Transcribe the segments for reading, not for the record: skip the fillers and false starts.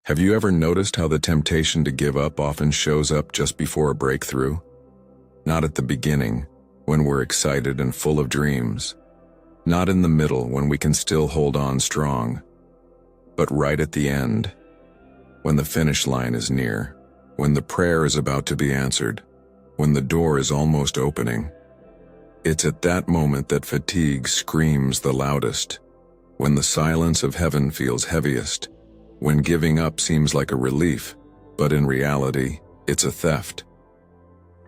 Have you ever noticed how the temptation to give up often shows up just before a breakthrough? Not at the beginning, when we're excited and full of dreams. Not in the middle, when we can still hold on strong. But right at the end, when the finish line is near, when the prayer is about to be answered, when the door is almost opening. It's at that moment that fatigue screams the loudest, when the silence of heaven feels heaviest, when giving up seems like a relief, but in reality, it's a theft.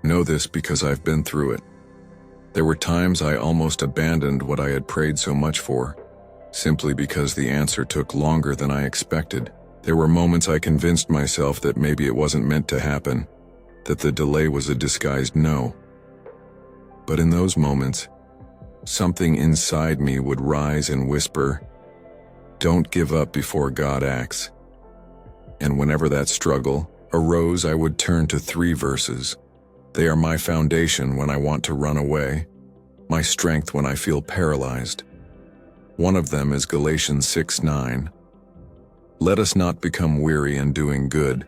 Know this because I've been through it. There were times I almost abandoned what I had prayed so much for, simply because the answer took longer than I expected. There were moments I convinced myself that maybe it wasn't meant to happen, that the delay was a disguised no. But in those moments, something inside me would rise and whisper, "Don't give up before God acts." And whenever that struggle arose, I would turn to 3 verses. They are my foundation when I want to run away, my strength when I feel paralyzed. One of them is Galatians 6:9. Let us not become weary in doing good,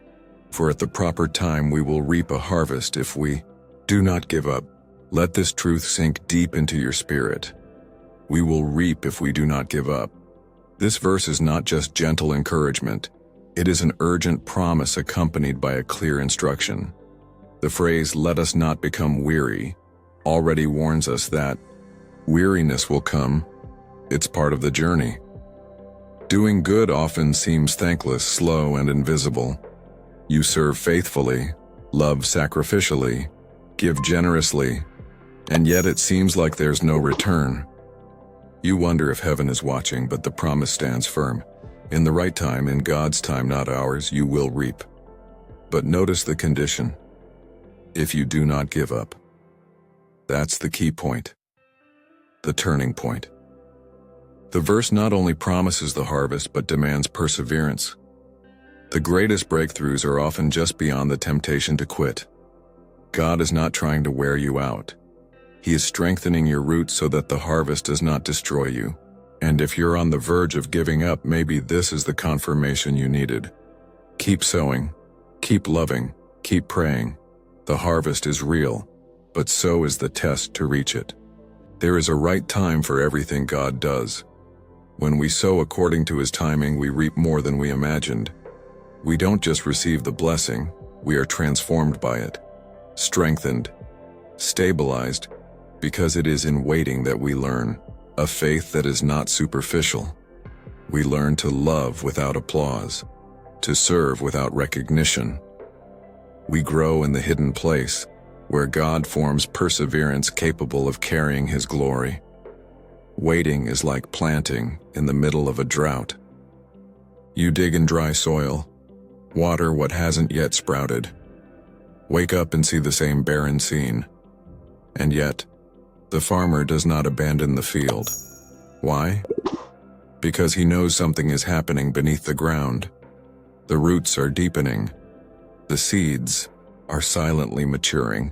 for at the proper time we will reap a harvest if we do not give up. Let this truth sink deep into your spirit. We will reap if we do not give up. This verse is not just gentle encouragement. It is an urgent promise accompanied by a clear instruction. The phrase, "let us not become weary," already warns us that weariness will come. It's part of the journey. Doing good often seems thankless, slow, and invisible. You serve faithfully, love sacrificially, give generously, and yet it seems like there's no return. You wonder if heaven is watching, but the promise stands firm. In the right time, in God's time, not ours, you will reap. But notice the condition. If you do not give up. That's the key point. The turning point. The verse not only promises the harvest, but demands perseverance. The greatest breakthroughs are often just beyond the temptation to quit. God is not trying to wear you out. He is strengthening your roots so that the harvest does not destroy you. And if you're on the verge of giving up, maybe this is the confirmation you needed. Keep sowing, keep loving, keep praying. The harvest is real, but so is the test to reach it. There is a right time for everything God does. When we sow according to His timing, we reap more than we imagined. We don't just receive the blessing, we are transformed by it, strengthened, stabilized, because it is in waiting that we learn a faith that is not superficial. We learn to love without applause, to serve without recognition. We grow in the hidden place, where God forms perseverance capable of carrying His glory. Waiting is like planting in the middle of a drought. You dig in dry soil, water what hasn't yet sprouted. Wake up and see the same barren scene. And yet, the farmer does not abandon the field. Why? Because he knows something is happening beneath the ground. The roots are deepening. The seeds are silently maturing.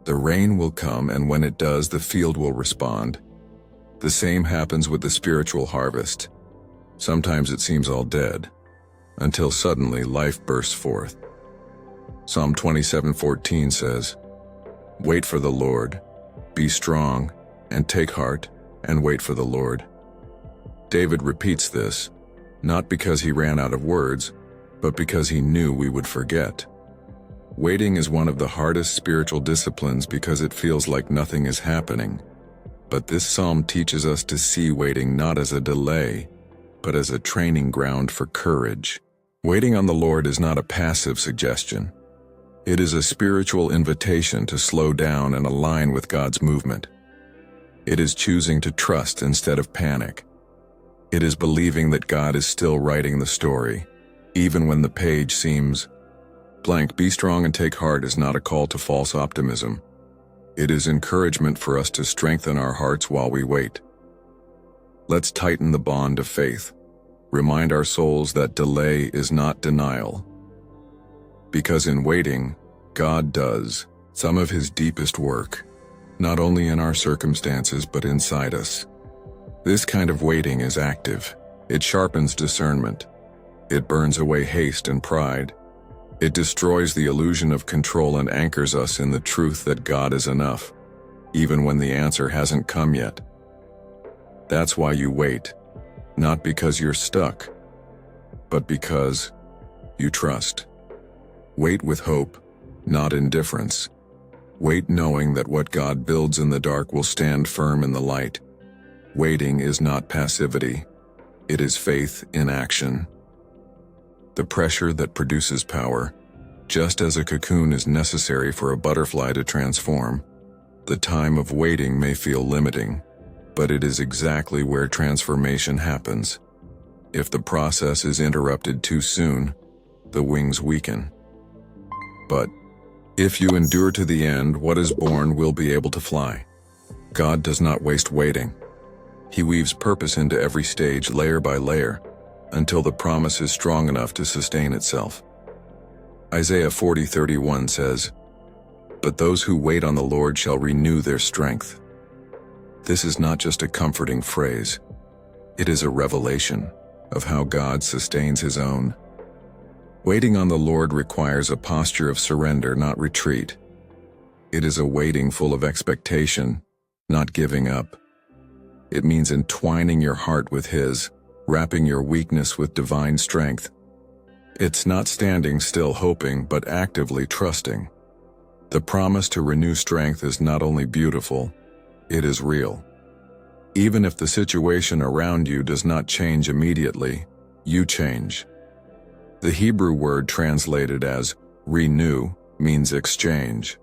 The rain will come, and when it does, the field will respond. The same happens with the spiritual harvest. Sometimes it seems all dead, until suddenly life bursts forth. Psalm 27:14 says, "Wait for the Lord, be strong, and take heart, and wait for the Lord." David repeats this, not because he ran out of words, but because he knew we would forget. Waiting is one of the hardest spiritual disciplines because it feels like nothing is happening. But this psalm teaches us to see waiting not as a delay, but as a training ground for courage. Waiting on the Lord is not a passive suggestion. It is a spiritual invitation to slow down and align with God's movement. It is choosing to trust instead of panic. It is believing that God is still writing the story, even when the page seems blank. Be strong and take heart is not a call to false optimism. It is encouragement for us to strengthen our hearts while we wait. Let's tighten the bond of faith. Remind our souls that delay is not denial. Because in waiting, God does some of His deepest work, not only in our circumstances but inside us. This kind of waiting is active. It sharpens discernment. It burns away haste and pride. It destroys the illusion of control and anchors us in the truth that God is enough, even when the answer hasn't come yet. That's why you wait, not because you're stuck, but because you trust. Wait with hope, not indifference. Wait knowing that what God builds in the dark will stand firm in the light. Waiting is not passivity. It is faith in action. The pressure that produces power, just as a cocoon is necessary for a butterfly to transform, the time of waiting may feel limiting, but it is exactly where transformation happens. If the process is interrupted too soon, the wings weaken. But if you endure to the end, what is born will be able to fly. God does not waste waiting. He weaves purpose into every stage, layer by layer, until the promise is strong enough to sustain itself. Isaiah 40:31 says, "But those who wait on the Lord shall renew their strength." This is not just a comforting phrase. It is a revelation of how God sustains His own. Waiting on the Lord requires a posture of surrender, not retreat. It is a waiting full of expectation, not giving up. It means entwining your heart with His, wrapping your weakness with divine strength. It's not standing still hoping, but actively trusting. The promise to renew strength is not only beautiful, it is real. Even if the situation around you does not change immediately, you change. The Hebrew word translated as renew means exchange.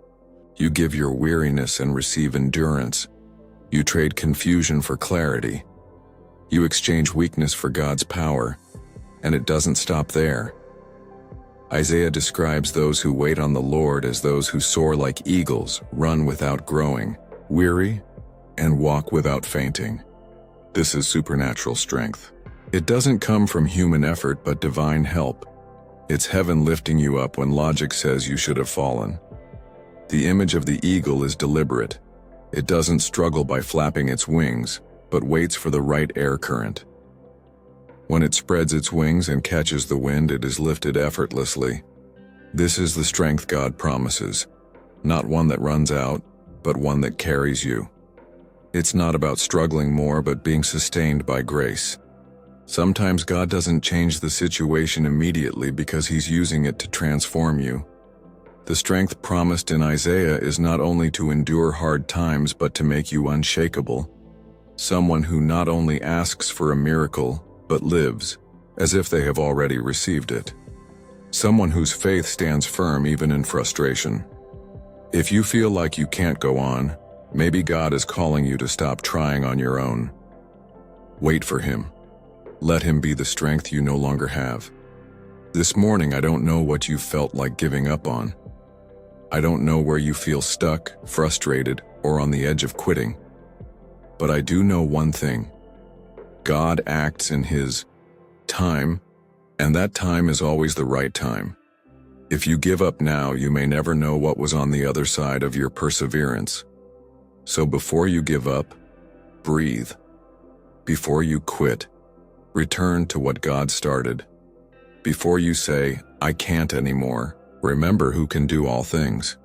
You give your weariness and receive endurance. You trade confusion for clarity. You exchange weakness for God's power, and it doesn't stop there. Isaiah describes those who wait on the Lord as those who soar like eagles, run without growing, weary, and walk without fainting. This is supernatural strength. It doesn't come from human effort but divine help. It's heaven lifting you up when logic says you should have fallen. The image of the eagle is deliberate. It doesn't struggle by flapping its wings, but waits for the right air current. When it spreads its wings and catches the wind, it is lifted effortlessly. This is the strength God promises, not one that runs out, but one that carries you. It's not about struggling more, but being sustained by grace. Sometimes God doesn't change the situation immediately because He's using it to transform you. The strength promised in Isaiah is not only to endure hard times, but to make you unshakable. Someone who not only asks for a miracle, but lives as if they have already received it. Someone whose faith stands firm even in frustration. If you feel like you can't go on, maybe God is calling you to stop trying on your own. Wait for Him. Let Him be the strength you no longer have. This morning, I don't know what you felt like giving up on. I don't know where you feel stuck, frustrated, or on the edge of quitting. But I do know one thing. God acts in His time, and that time is always the right time. If you give up now, you may never know what was on the other side of your perseverance. So before you give up, breathe. Before you quit, return to what God started. Before you say, "I can't anymore," remember who can do all things.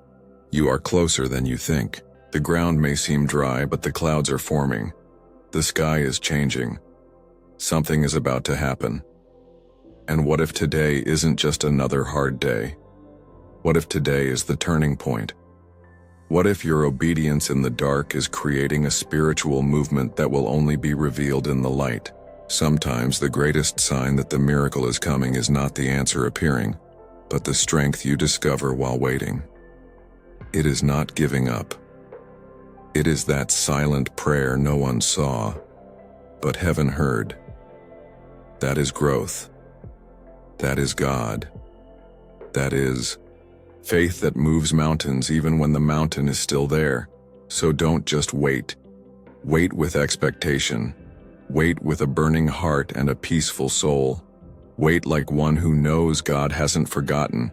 You are closer than you think. The ground may seem dry, but the clouds are forming. The sky is changing. Something is about to happen. And what if today isn't just another hard day? What if today is the turning point? What if your obedience in the dark is creating a spiritual movement that will only be revealed in the light? Sometimes the greatest sign that the miracle is coming is not the answer appearing, but the strength you discover while waiting. It is not giving up. It is that silent prayer no one saw, but heaven heard. That is growth. That is God. That is faith that moves mountains even when the mountain is still there. So don't just wait. Wait with expectation. Wait with a burning heart and a peaceful soul. Wait like one who knows God hasn't forgotten.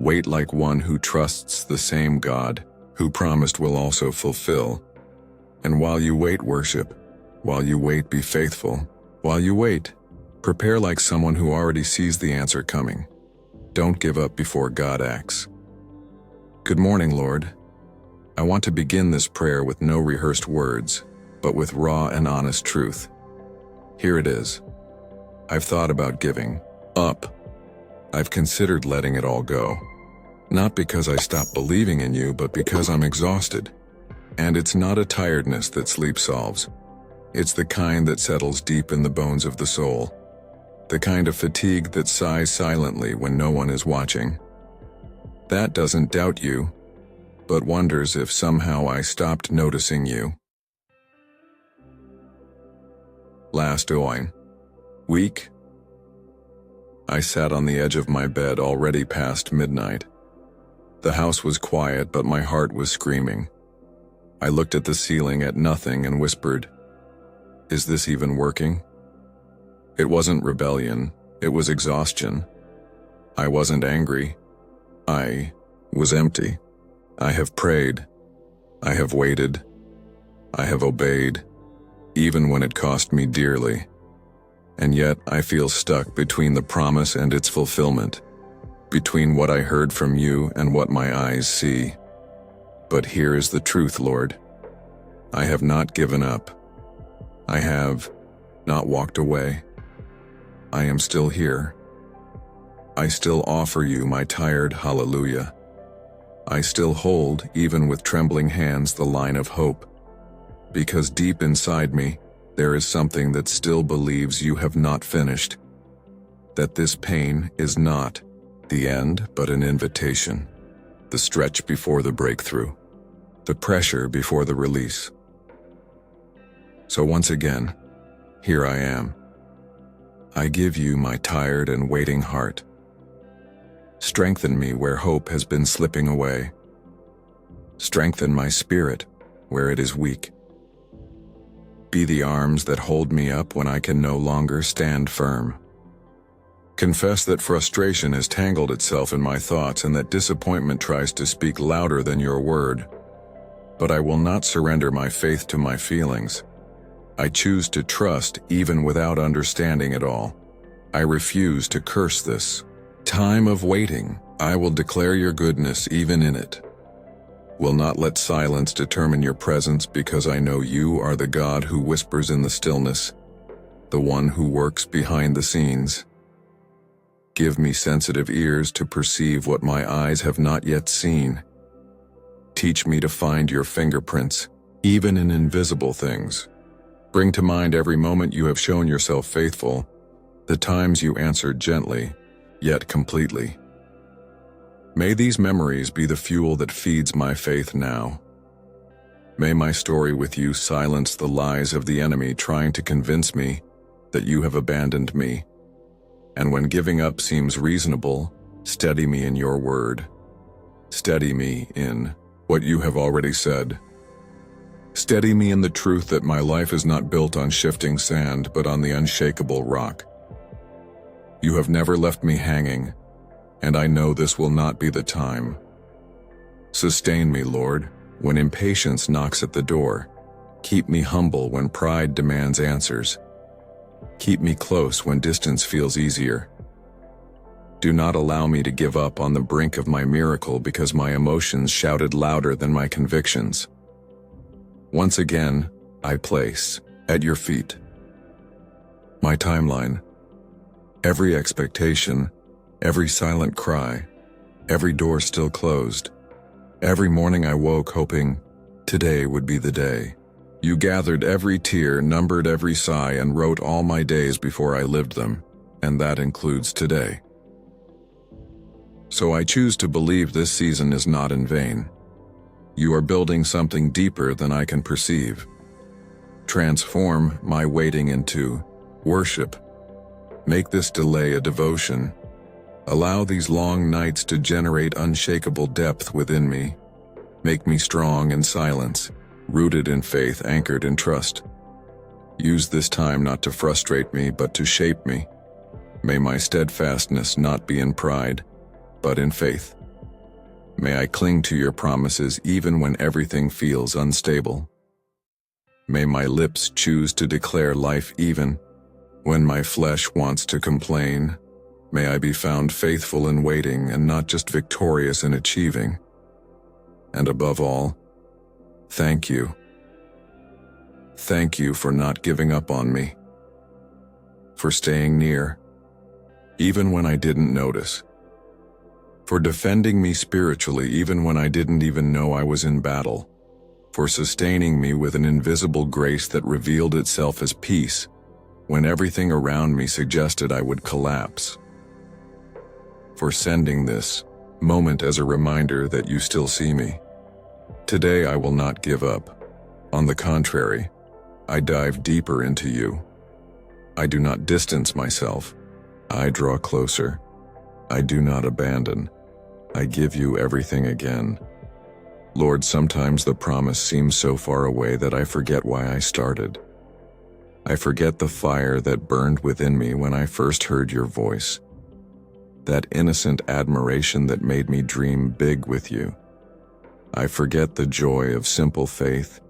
Wait like one who trusts the same God, who promised will also fulfill. And while you wait, worship. While you wait, be faithful. While you wait, Prepare like someone who already sees the answer coming. Don't give up before God acts. Good morning, Lord. I want to begin this prayer with no rehearsed words, but with raw and honest truth. Here it is. I've thought about giving up. I've considered letting it all go. Not because I stopped believing in you, but because I'm exhausted. And it's not a tiredness that sleep solves. It's the kind that settles deep in the bones of the soul. The kind of fatigue that sighs silently when no one is watching. That doesn't doubt you, but wonders if somehow I stopped noticing you. Last week, I sat on the edge of my bed already past midnight. The house was quiet, but my heart was screaming. I looked at the ceiling at nothing and whispered, "Is this even working?" It wasn't rebellion, it was exhaustion. I wasn't angry. I was empty. I have prayed. I have waited. I have obeyed, even when it cost me dearly. And yet I feel stuck between the promise and its fulfillment, between what I heard from you and what my eyes see. But here is the truth, Lord. I have not given up. I have not walked away. I am still here. I still offer you my tired hallelujah. I still hold, even with trembling hands, the line of hope, because deep inside me, there is something that still believes you have not finished, that this pain is not the end, but an invitation, the stretch before the breakthrough, the pressure before the release. So once again, here I am. I give you my tired and waiting heart. Strengthen me where hope has been slipping away. Strengthen my spirit where it is weak. Be the arms that hold me up when I can no longer stand firm. Confess that frustration has tangled itself in my thoughts and that disappointment tries to speak louder than your word. But I will not surrender my faith to my feelings. I choose to trust even without understanding it all. I refuse to curse this time of waiting. I will declare your goodness even in it. Will not let silence determine your presence, because I know you are the God who whispers in the stillness, the one who works behind the scenes. Give me sensitive ears to perceive what my eyes have not yet seen. Teach me to find your fingerprints, even in invisible things. Bring to mind every moment you have shown yourself faithful, the times you answered gently, yet completely. May these memories be the fuel that feeds my faith now. May my story with you silence the lies of the enemy trying to convince me that you have abandoned me. And when giving up seems reasonable, steady me in your word. Steady me in what you have already said. Steady me in the truth that my life is not built on shifting sand, but on the unshakable rock. You have never left me hanging, and I know this will not be the time. Sustain me, Lord, when impatience knocks at the door. Keep me humble when pride demands answers. Keep me close when distance feels easier. Do not allow me to give up on the brink of my miracle because my emotions shouted louder than my convictions. Once again, I place at your feet my timeline, every expectation, every silent cry, every door still closed. Every morning I woke hoping today would be the day. You gathered every tear, numbered every sigh, and wrote all my days before I lived them, and that includes today. So I choose to believe this season is not in vain. You are building something deeper than I can perceive. Transform my waiting into worship. Make this delay a devotion. Allow these long nights to generate unshakable depth within me. Make me strong in silence, rooted in faith, anchored in trust. Use this time not to frustrate me, but to shape me. May my steadfastness not be in pride, but in faith. May I cling to your promises even when everything feels unstable. May my lips choose to declare life even When my flesh wants to complain, may I be found faithful in waiting and not just victorious in achieving. And above all, thank you. Thank you for not giving up on me, for staying near, even when I didn't notice, for defending me spiritually even when I didn't even know I was in battle, for sustaining me with an invisible grace that revealed itself as peace when everything around me suggested I would collapse, for sending this moment as a reminder that you still see me. Today I will not give up. On the contrary, I dive deeper into you. I do not distance myself. I draw closer. I do not abandon. I give you everything again. Lord, sometimes the promise seems so far away that I forget why I started. I forget the fire that burned within me when I first heard your voice. That innocent admiration that made me dream big with you. I forget the joy of simple faith,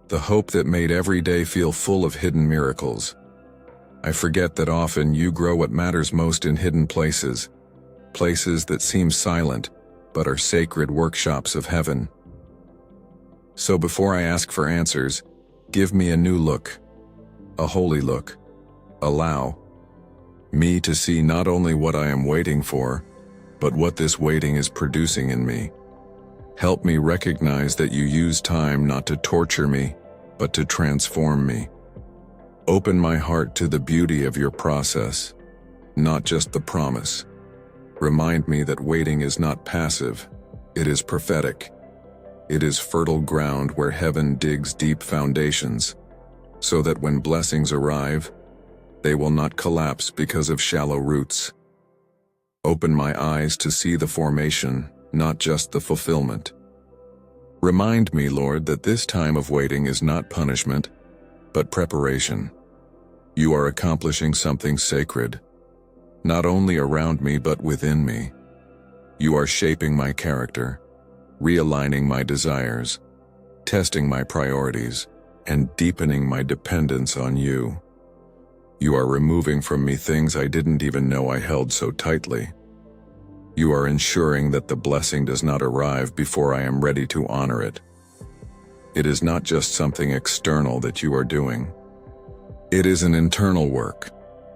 the hope that made every day feel full of hidden miracles. I forget that often you grow what matters most in hidden places, places that seem silent but are sacred workshops of heaven. So before I ask for answers, give me a new look, a holy look. Allow me to see not only what I am waiting for, but what this waiting is producing in me. Help me recognize that you use time not to torture me, but to transform me. Open my heart to the beauty of your process, not just the promise. Remind me that waiting is not passive, it is prophetic. It is fertile ground where heaven digs deep foundations, so that when blessings arrive, they will not collapse because of shallow roots. Open my eyes to see the formation, not just the fulfillment. Remind me, Lord, that this time of waiting is not punishment, but preparation. You are accomplishing something sacred, not only around me but within me. You are shaping my character, realigning my desires, testing my priorities, and deepening my dependence on you. You are removing from me things I didn't even know I held so tightly. You are ensuring that the blessing does not arrive before I am ready to honor it. It is not just something external that you are doing. It is an internal work,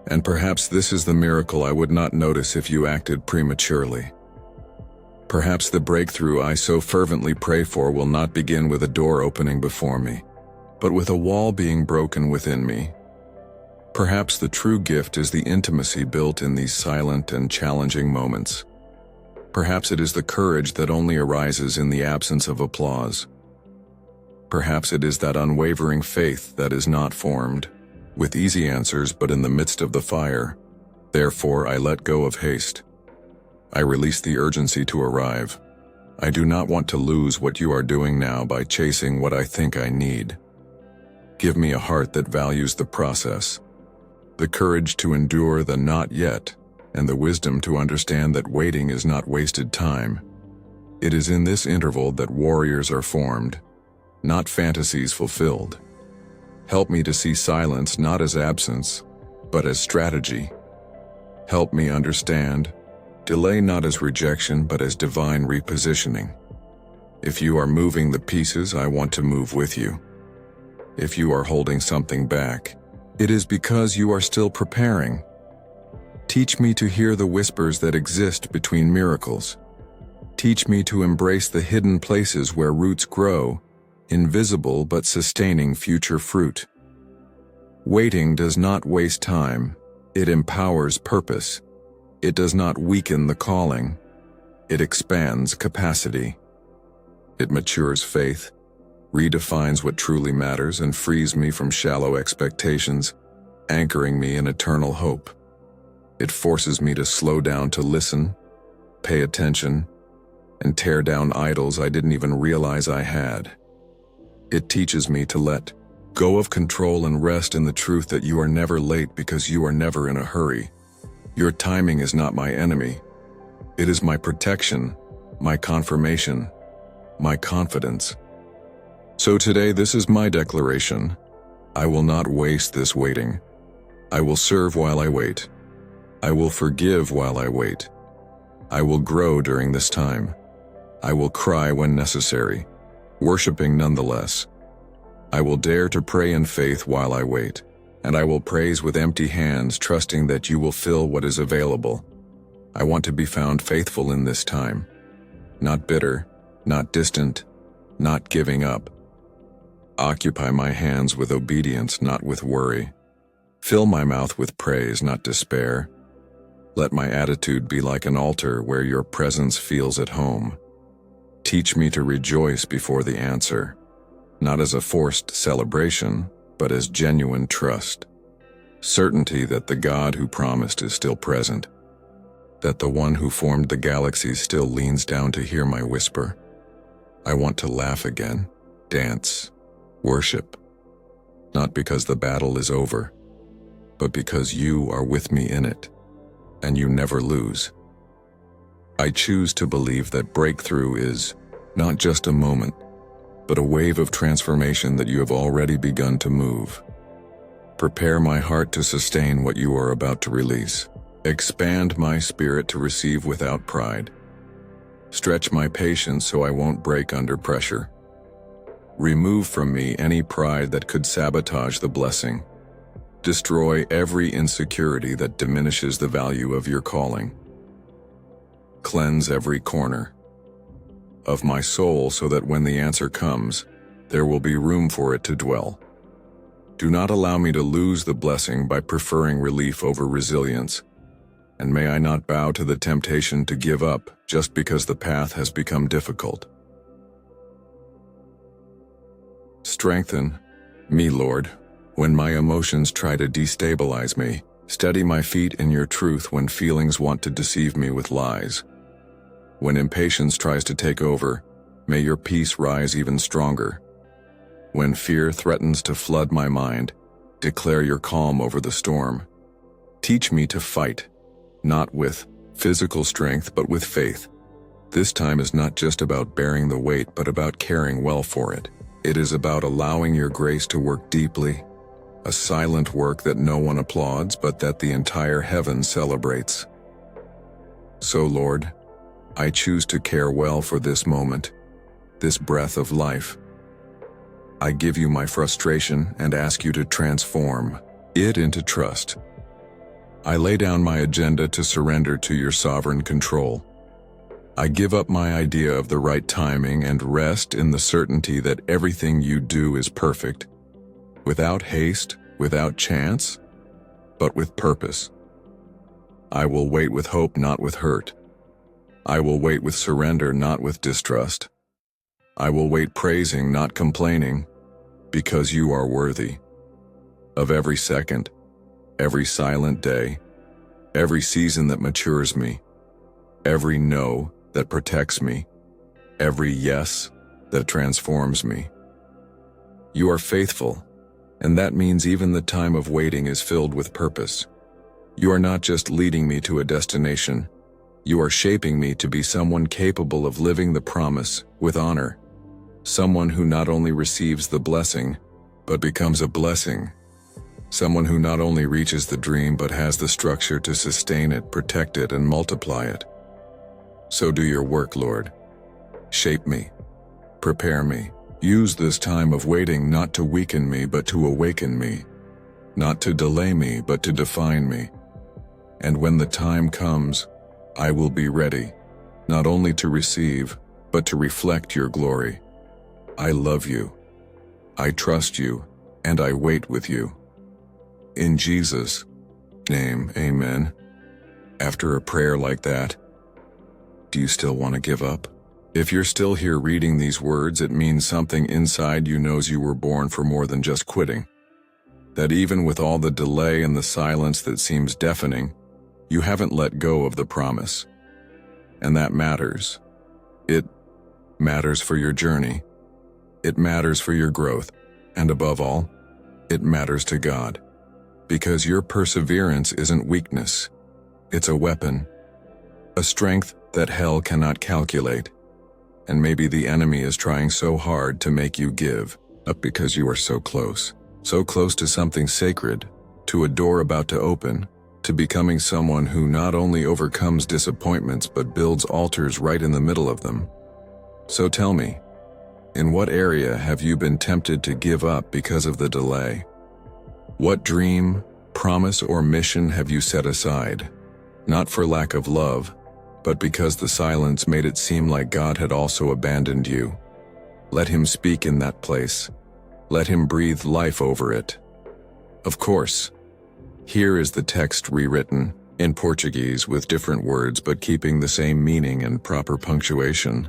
and perhaps this is the miracle I would not notice if you acted prematurely. Perhaps the breakthrough I so fervently pray for will not begin with a door opening before me, but with a wall being broken within me. Perhaps the true gift is the intimacy built in these silent and challenging moments. Perhaps it is the courage that only arises in the absence of applause. Perhaps it is that unwavering faith that is not formed with easy answers but in the midst of the fire. Therefore, I let go of haste. I release the urgency to arrive. I do not want to lose what you are doing now by chasing what I think I need. Give me a heart that values the process, the courage to endure the not yet, and the wisdom to understand that waiting is not wasted time. It is in this interval that warriors are formed, not fantasies fulfilled. Help me to see silence not as absence, but as strategy. Help me understand delay not as rejection, but as divine repositioning. If you are moving the pieces, I want to move with you. If you are holding something back, it is because you are still preparing. Teach me to hear the whispers that exist between miracles. Teach me to embrace the hidden places where roots grow, invisible but sustaining future fruit. Waiting does not waste time, it empowers purpose. It does not weaken the calling, it expands capacity. It matures faith, redefines what truly matters, and frees me from shallow expectations, anchoring me in eternal hope. It forces me to slow down to listen, pay attention, and tear down idols I didn't even realize I had. It teaches me to let go of control and rest in the truth that you are never late because you are never in a hurry. Your timing is not my enemy. It is my protection, my confirmation, my confidence. So today, this is my declaration. I will not waste this waiting. I will serve while I wait. I will forgive while I wait. I will grow during this time. I will cry when necessary, worshiping nonetheless. I will dare to pray in faith while I wait, and I will praise with empty hands, trusting that you will fill what is available. I want to be found faithful in this time, not bitter, not distant, not giving up. Occupy my hands with obedience, not with worry. Fill my mouth with praise, not despair. Let my attitude be like an altar where your presence feels at home. Teach me to rejoice before the answer, not as a forced celebration, but as genuine trust. Certainty that the God who promised is still present, that the one who formed the galaxies still leans down to hear my whisper. I want to laugh again, dance, worship, not because the battle is over, but because you are with me in it, and you never lose. I choose to believe that breakthrough is not just a moment, but a wave of transformation that you have already begun to move. Prepare my heart to sustain what you are about to release. Expand my spirit to receive without pride. Stretch my patience so I won't break under pressure. Remove from me any pride that could sabotage the blessing. Destroy every insecurity that diminishes the value of your calling. Cleanse every corner of my soul so that when the answer comes, there will be room for it to dwell. Do not allow me to lose the blessing by preferring relief over resilience, and may I not bow to the temptation to give up just because the path has become difficult. Strengthen me, Lord, when my emotions try to destabilize me. Steady my feet in your truth when feelings want to deceive me with lies. When impatience tries to take over, may your peace rise even stronger. When fear threatens to flood my mind, declare your calm over the storm. Teach me to fight, not with physical strength but with faith. This time is not just about bearing the weight but about caring well for it. It is about allowing your grace to work deeply, a silent work that no one applauds but that the entire heaven celebrates. So, Lord, I choose to care well for this moment, this breath of life. I give you my frustration and ask you to transform it into trust. I lay down my agenda to surrender to your sovereign control. I give up my idea of the right timing and rest in the certainty that everything you do is perfect, without haste, without chance, but with purpose. I will wait with hope, not with hurt. I will wait with surrender, not with distrust. I will wait praising, not complaining, because you are worthy of every second, every silent day, every season that matures me, every no that protects me, every yes that transforms me. You are faithful, and that means even the time of waiting is filled with purpose. You are not just leading me to a destination, you are shaping me to be someone capable of living the promise with honor, someone who not only receives the blessing, but becomes a blessing, someone who not only reaches the dream but has the structure to sustain it, protect it, and multiply it. So do your work, Lord. Shape me, prepare me. Use this time of waiting not to weaken me but to awaken me, not to delay me but to define me. And when the time comes, I will be ready, not only to receive, but to reflect your glory. I love you, I trust you, and I wait with you. In Jesus' name, amen. After a prayer like that, do you still want to give up? If you're still here reading these words, it means something inside you knows you were born for more than just quitting. That even with all the delay and the silence that seems deafening, you haven't let go of the promise. And that matters. It matters for your journey. It matters for your growth. And above all, it matters to God. Because your perseverance isn't weakness. It's a weapon. A strength that hell cannot calculate. And maybe the enemy is trying so hard to make you give up because you are so close to something sacred, to a door about to open, to becoming someone who not only overcomes disappointments but builds altars right in the middle of them. So tell me, in what area have you been tempted to give up because of the delay? What dream, promise, or mission have you set aside, not for lack of love, but because the silence made it seem like God had also abandoned you? Let Him speak in that place. Let Him breathe life over it. Of course, here is the text rewritten, in Portuguese with different words but keeping the same meaning and proper punctuation.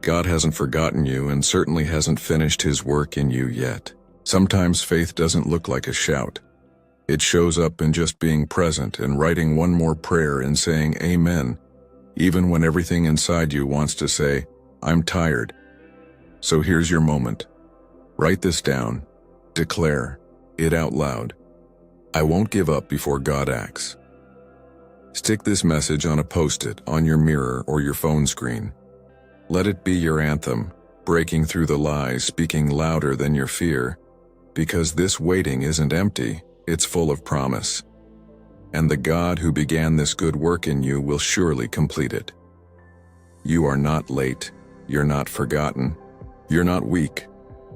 God hasn't forgotten you and certainly hasn't finished His work in you yet. Sometimes faith doesn't look like a shout. It shows up in just being present and writing one more prayer and saying amen, even when everything inside you wants to say, I'm tired. So here's your moment. Write this down. Declare it out loud. I won't give up before God acts. Stick this message on a post-it, on your mirror or your phone screen. Let it be your anthem, breaking through the lies, speaking louder than your fear, because this waiting isn't empty, it's full of promise. And the God who began this good work in you will surely complete it. You are not late, you're not forgotten, you're not weak.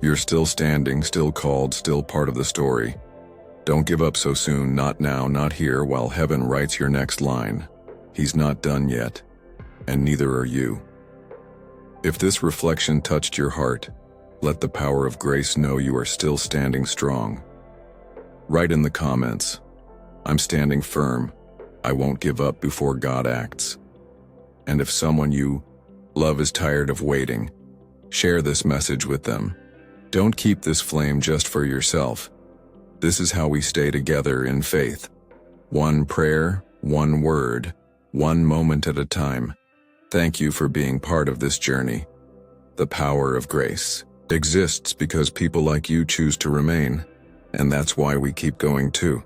You're still standing, still called, still part of the story. Don't give up so soon, not now, not here, while heaven writes your next line. He's not done yet, and neither are you. If this reflection touched your heart, let the power of grace know you are still standing strong. Write in the comments, I'm standing firm. I won't give up before God acts. And if someone you love is tired of waiting, share this message with them. Don't keep this flame just for yourself. This is how we stay together in faith. One prayer, one word, one moment at a time. Thank you for being part of this journey. The power of grace exists because people like you choose to remain, and that's why we keep going too.